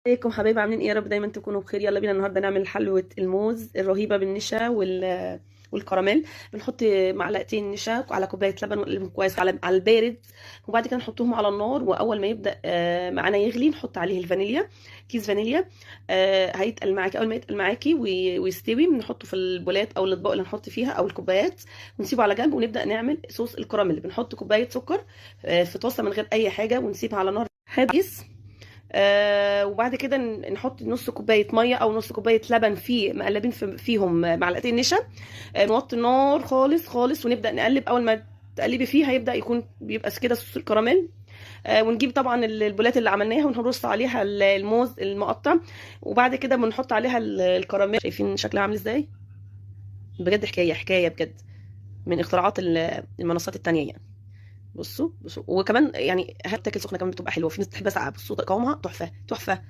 ازيكم حبايبي، عاملين ايه؟ يا رب دايما تكونوا بخير. يلا بينا النهارده نعمل حلوه الموز الرهيبه بالنشا والكراميل. بنحط معلقتين نشا على كوبايه لبن ونقلبهم كويس على البارد، وبعد كده نحطهم على النار. واول ما يبدا معانا يغلي نحط عليه الفانيليا، كيس فانيليا. هيتقل معاكي. اول ما يتقل معاكي ويستوي بنحطه في البولات او الاطباق اللي نحط فيها او الكوبايات، ونسيبه على جنب. ونبدا نعمل صوص الكراميل. بنحط كوبايه سكر في طاسه من غير اي حاجه، ونسيبها على نار هاديه. وبعد كده نحط نص كوبايه ميه او نص كوبايه لبن مقلبين فيهم معلقتين نشا. نوطي النار خالص خالص ونبدا نقلب. اول ما تقلبي فيه هيبدا بيبقى كده صوص الكراميل. ونجيب طبعا البولات اللي عملناها ونرص عليها الموز المقطع، وبعد كده بنحط عليها الكراميل. شايفين شكلها عامل ازاي؟ بجد حكايه حكايه بجد، من اختراعات المنصات التانية يعني. بصوا بصوا، وكمان يعني هتاكل سخنه كمان بتبقى حلوه. في ناس بتحبها ساقعه. بصوا قوامها تحفه تحفه.